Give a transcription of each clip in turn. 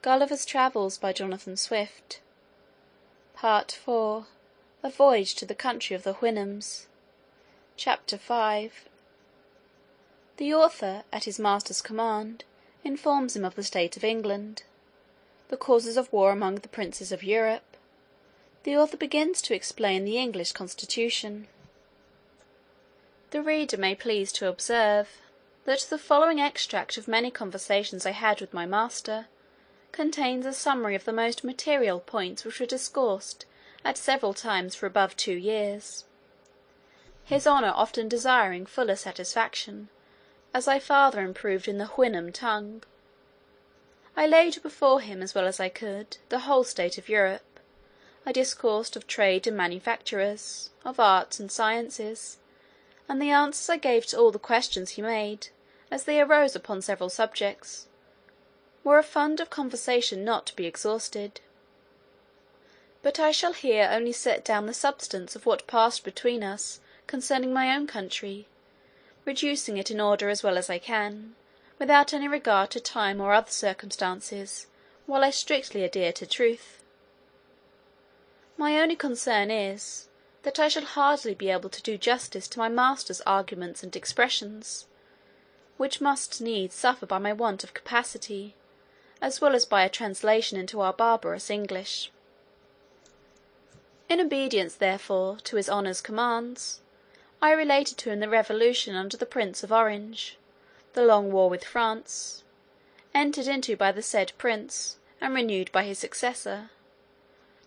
Gulliver's Travels by Jonathan Swift. Part 4. A Voyage to the Country of the Houyhnhnms. Chapter 5. The author, at his master's command, informs him of the state of England, the causes of war among the princes of Europe. The author begins to explain the English constitution. The reader may please to observe that the following extract of many conversations I had with my master contains a summary of the most material points which were discoursed at several times for above 2 years, his honour often desiring fuller satisfaction, as I farther improved in the Houyhnhnm tongue. I laid before him, as well as I could, the whole state of Europe. I discoursed of trade and manufactures, of arts and sciences, and the answers I gave to all the questions he made, as they arose upon several subjects, were a fund of conversation not to be exhausted. But I shall here only set down the substance of what passed between us concerning my own country, reducing it in order as well as I can, without any regard to time or other circumstances, while I strictly adhere to truth. My only concern is, that I shall hardly be able to do justice to my master's arguments and expressions, which must needs suffer by my want of capacity, as well as by a translation into our barbarous English. In obedience, therefore, to his honour's commands, I related to him the revolution under the Prince of Orange, the long war with France, entered into by the said prince, and renewed by his successor,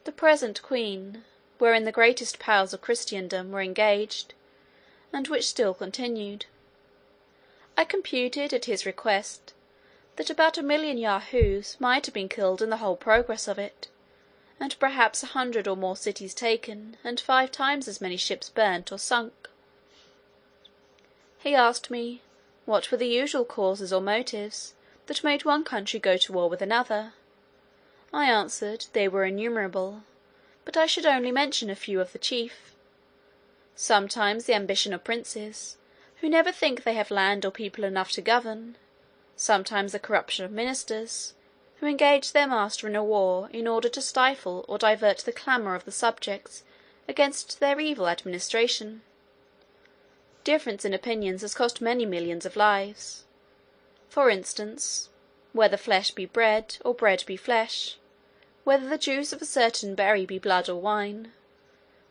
the present queen, wherein the greatest powers of Christendom were engaged, and which still continued. I computed, at his request, that about 1,000,000 Yahoos might have been killed in the whole progress of it, and perhaps 100 or more cities taken, and 5 times as many ships burnt or sunk. He asked me, what were the usual causes or motives that made one country go to war with another? I answered, they were innumerable, but I should only mention a few of the chief. Sometimes the ambition of princes, who never think they have land or people enough to govern; sometimes the corruption of ministers, who engage their master in a war in order to stifle or divert the clamour of the subjects against their evil administration. Difference in opinions has cost many millions of lives. For instance, whether flesh be bread, or bread be flesh; whether the juice of a certain berry be blood or wine;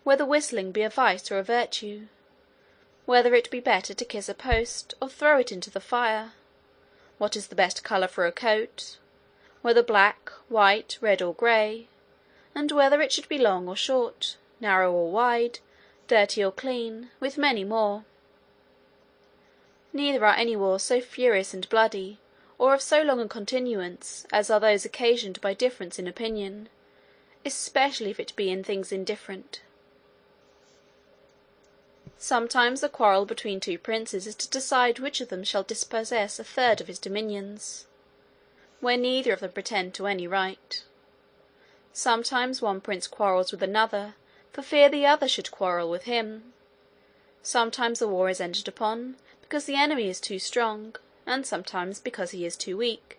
whether whistling be a vice or a virtue; whether it be better to kiss a post, or throw it into the fire; what is the best colour for a coat; whether black, white, red, or grey; and whether it should be long or short, narrow or wide, dirty or clean; with many more. Neither are any wars so furious and bloody, or of so long a continuance, as are those occasioned by difference in opinion, especially if it be in things indifferent. Sometimes the quarrel between 2 princes is to decide which of them shall dispossess a third of his dominions, where neither of them pretend to any right. Sometimes one prince quarrels with another, for fear the other should quarrel with him. Sometimes a war is entered upon, because the enemy is too strong, and sometimes because he is too weak.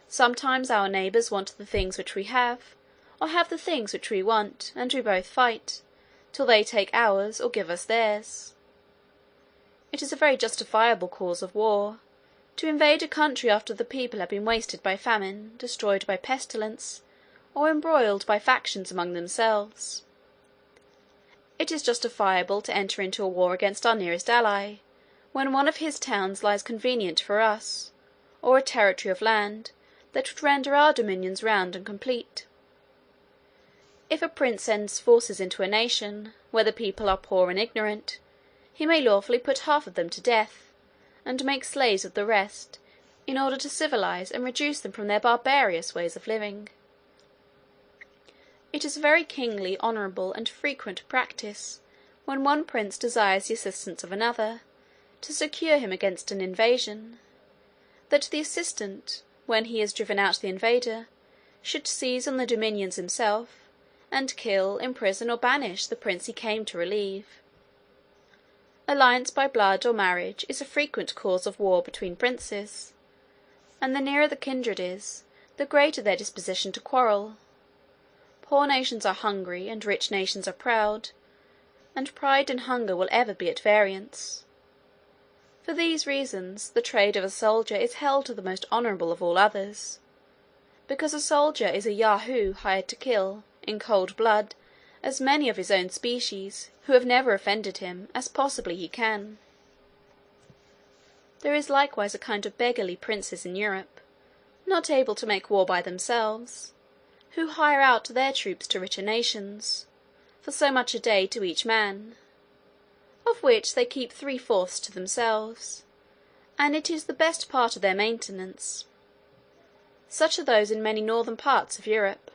Sometimes our neighbours want the things which we have, or have the things which we want, and we both fight, till they take ours, or give us theirs. It is a very justifiable cause of war, to invade a country after the people have been wasted by famine, destroyed by pestilence, or embroiled by factions among themselves. It is justifiable to enter into a war against our nearest ally, when one of his towns lies convenient for us, or a territory of land that would render our dominions round and complete. If a prince sends forces into a nation, where the people are poor and ignorant, he may lawfully put half of them to death, and make slaves of the rest, in order to civilize and reduce them from their barbarous ways of living. It is a very kingly, honourable, and frequent practice, when one prince desires the assistance of another, to secure him against an invasion, that the assistant, when he has driven out the invader, should seize on the dominions himself, and kill, imprison, or banish the prince he came to relieve. Alliance by blood or marriage is a frequent cause of war between princes, and the nearer the kindred is, the greater their disposition to quarrel. Poor nations are hungry, and rich nations are proud, and pride and hunger will ever be at variance. For these reasons, the trade of a soldier is held to the most honourable of all others, because a soldier is a Yahoo hired to kill, in cold blood, as many of his own species, who have never offended him, as possibly he can. There is likewise a kind of beggarly princes in Europe, not able to make war by themselves, who hire out their troops to richer nations, for so much a day to each man, of which they keep 3/4 to themselves, and it is the best part of their maintenance. Such are those in many northern parts of Europe.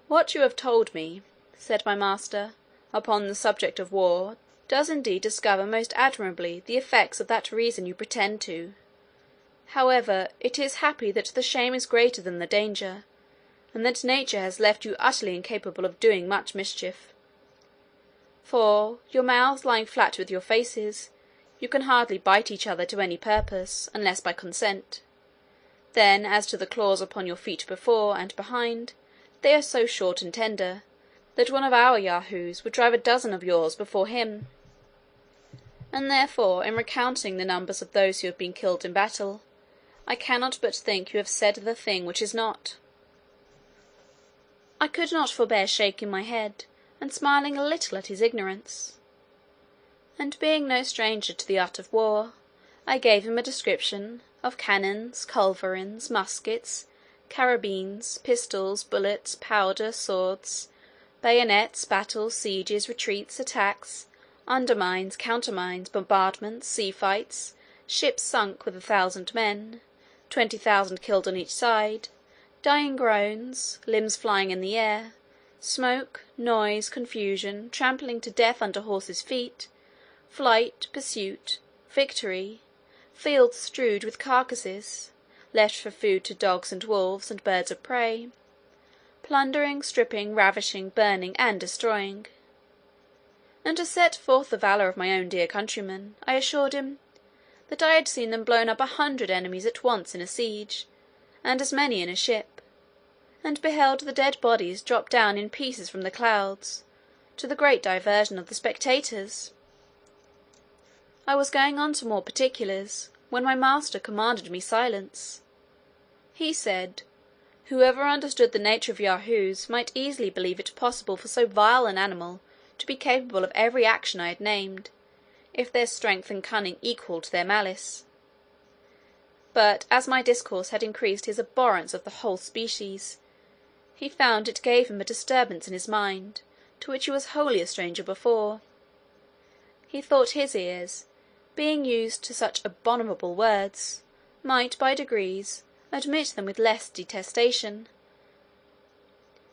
"What you have told me," said my master, "upon the subject of war, does indeed discover most admirably the effects of that reason you pretend to. However, it is happy that the shame is greater than the danger, and that nature has left you utterly incapable of doing much mischief. For, your mouths lying flat with your faces, you can hardly bite each other to any purpose, unless by consent. Then as to the claws upon your feet before and behind, they are so short and tender, that one of our Yahoos would drive a dozen of yours before him. And therefore, in recounting the numbers of those who have been killed in battle, I cannot but think you have said the thing which is not." I could not forbear shaking my head, and smiling a little at his ignorance; and being no stranger to the art of war, I gave him a description of cannons, culverins, muskets, carabines, pistols, bullets, powder, swords, bayonets, battles, sieges, retreats, attacks, undermines, countermines, bombardments, sea fights, ships sunk with 1,000 men, 20,000 killed on each side, dying groans, limbs flying in the air, smoke, noise, confusion, trampling to death under horses' feet, flight, pursuit, victory, fields strewed with carcasses, left for food to dogs and wolves and birds of prey, plundering, stripping, ravishing, burning, and destroying. And to set forth the valour of my own dear countrymen, I assured him, that I had seen them blown up 100 enemies at once in a siege, and as many in a ship, and beheld the dead bodies drop down in pieces from the clouds, to the great diversion of the spectators. I was going on to more particulars, when my master commanded me silence. He said, whoever understood the nature of Yahoos might easily believe it possible for so vile an animal to be capable of every action I had named, if their strength and cunning equalled their malice. But as my discourse had increased his abhorrence of the whole species, he found it gave him a disturbance in his mind, to which he was wholly a stranger before. He thought his ears, being used to such abominable words, might by degrees admit them with less detestation;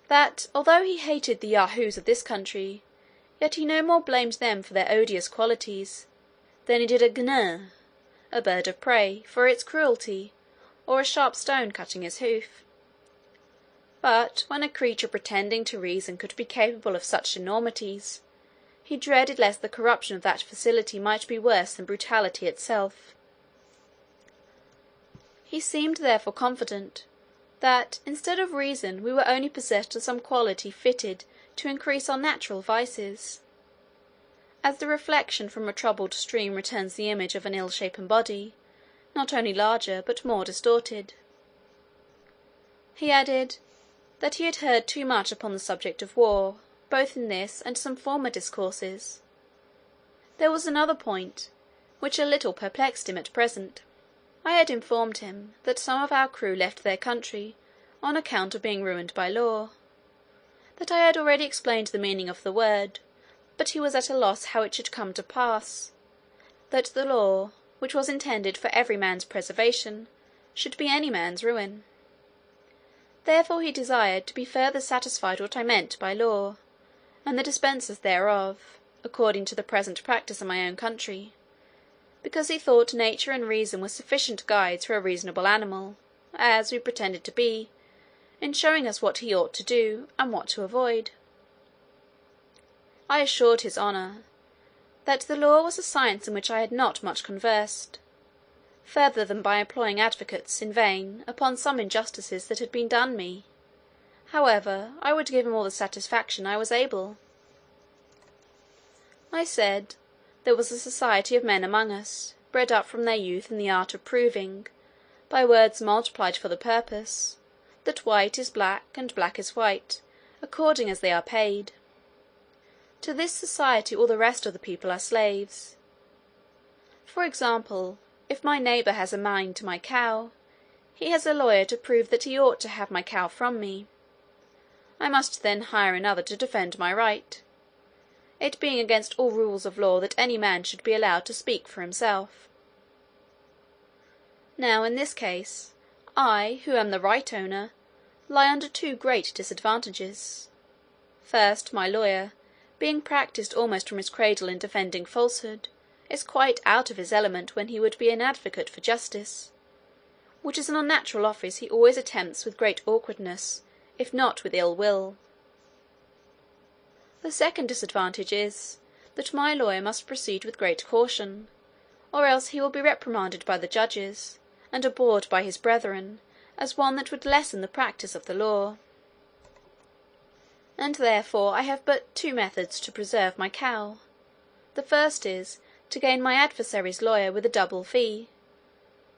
that, although he hated the Yahoos of this country, yet he no more blamed them for their odious qualities, than he did a gnat, a bird of prey, for its cruelty, or a sharp stone cutting his hoof. But when a creature pretending to reason could be capable of such enormities, he dreaded lest the corruption of that facility might be worse than brutality itself. He seemed therefore confident, that instead of reason we were only possessed of some quality fitted to increase our natural vices, as the reflection from a troubled stream returns the image of an ill-shapen body, not only larger but more distorted. He added, that he had heard too much upon the subject of war, both in this and some former discourses. There was another point, which a little perplexed him at present. I had informed him, that some of our crew left their country on account of being ruined by law; that I had already explained the meaning of the word, but he was at a loss how it should come to pass, that the law, which was intended for every man's preservation, should be any man's ruin. Therefore he desired to be further satisfied what I meant by law, and the dispensers thereof, according to the present practice in my own country, because he thought nature and reason were sufficient guides for a reasonable animal, as we pretended to be, in showing us what he ought to do, and what to avoid. I assured his honour, that the law was a science in which I had not much conversed, further than by employing advocates in vain upon some injustices that had been done me. However, I would give him all the satisfaction I was able. I said, there was a society of men among us, bred up from their youth in the art of proving, by words multiplied for the purpose, that white is black, and black is white, according as they are paid. To this society all the rest of the people are slaves. For example, if my neighbour has a mind to my cow, he has a lawyer to prove that he ought to have my cow from me. I must then hire another to defend my right, it being against all rules of law that any man should be allowed to speak for himself. Now in this case, I, who am the right owner, lie under two great disadvantages. First, my lawyer, being practised almost from his cradle in defending falsehood, is quite out of his element when he would be an advocate for justice, which is an unnatural office he always attempts with great awkwardness, if not with ill will. The second disadvantage is, that my lawyer must proceed with great caution, or else he will be reprimanded by the judges, and abhorred by his brethren, as one that would lessen the practice of the law. And therefore I have but two methods to preserve my cow. The first is, to gain my adversary's lawyer with a double fee,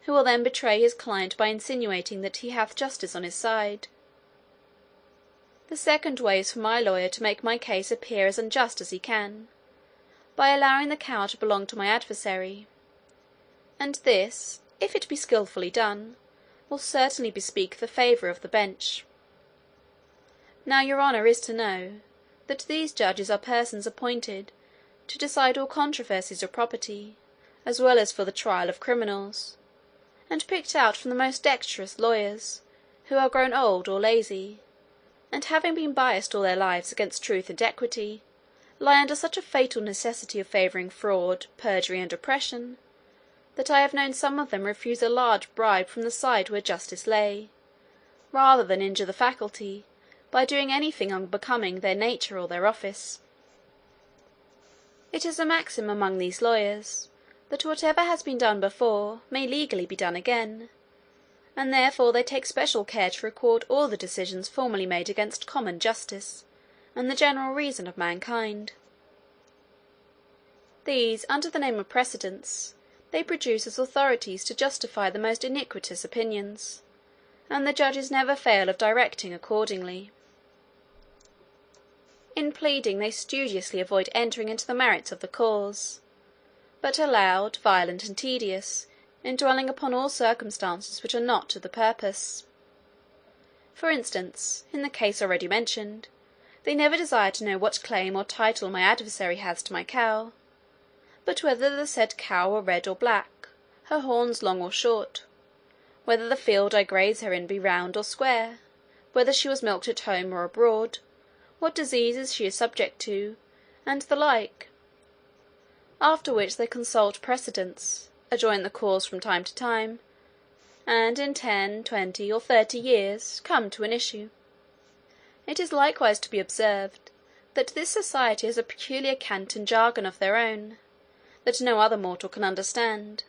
who will then betray his client by insinuating that he hath justice on his side. The second way is for my lawyer to make my case appear as unjust as he can, by allowing the cow to belong to my adversary; and this, if it be skilfully done, will certainly bespeak the favour of the bench. Now your honour is to know, that these judges are persons appointed to decide all controversies of property, as well as for the trial of criminals, and picked out from the most dexterous lawyers, who are grown old or lazy, and having been biassed all their lives against truth and equity, lie under such a fatal necessity of favouring fraud, perjury, and oppression, that I have known some of them refuse a large bribe from the side where justice lay, rather than injure the faculty by doing anything unbecoming their nature or their office. It is a maxim among these lawyers, that whatever has been done before may legally be done again, and therefore they take special care to record all the decisions formerly made against common justice, and the general reason of mankind. These, under the name of precedents, they produce as authorities to justify the most iniquitous opinions, and the judges never fail of directing accordingly. In pleading they studiously avoid entering into the merits of the cause, but are loud, violent, and tedious in dwelling upon all circumstances which are not to the purpose. For instance, in the case already mentioned, they never desire to know what claim or title my adversary has to my cow, but whether the said cow were red or black, her horns long or short, whether the field I graze her in be round or square, whether she was milked at home or abroad, what diseases she is subject to, and the like. After which they consult precedents, adjourn the cause from time to time, and in 10, 20, or 30 years come to an issue. It is likewise to be observed, that this society has a peculiar cant and jargon of their own, that no other mortal can understand,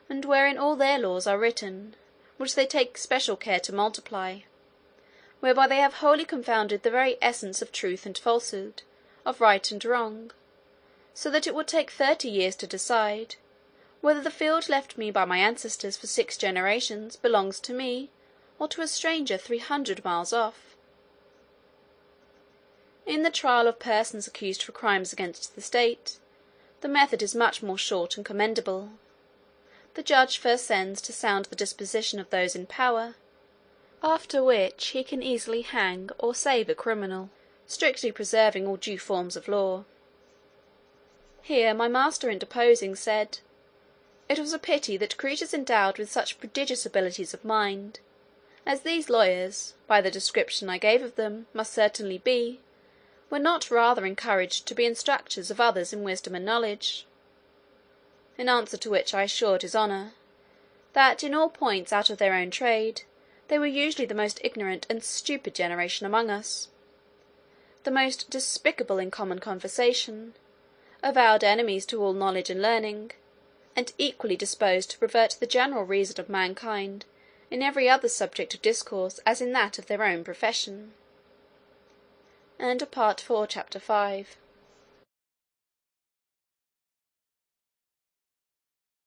and wherein all their laws are written, which they take special care to multiply, whereby they have wholly confounded the very essence of truth and falsehood, of right and wrong, so that it would take 30 years to decide, whether the field left me by my ancestors for 6 generations belongs to me, or to a stranger 300 miles off. In the trial of persons accused for crimes against the state, the method is much more short and commendable. The judge first sends to sound the disposition of those in power, after which he can easily hang or save a criminal, strictly preserving all due forms of law. Here my master interposing said, it was a pity that creatures endowed with such prodigious abilities of mind, as these lawyers, by the description I gave of them, must certainly be, were not rather encouraged to be instructors of others in wisdom and knowledge. In answer to which I assured his honour, that in all points out of their own trade, they were usually the most ignorant and stupid generation among us, the most despicable in common conversation, avowed enemies to all knowledge and learning, and equally disposed to pervert the general reason of mankind in every other subject of discourse as in that of their own profession. Chapter 5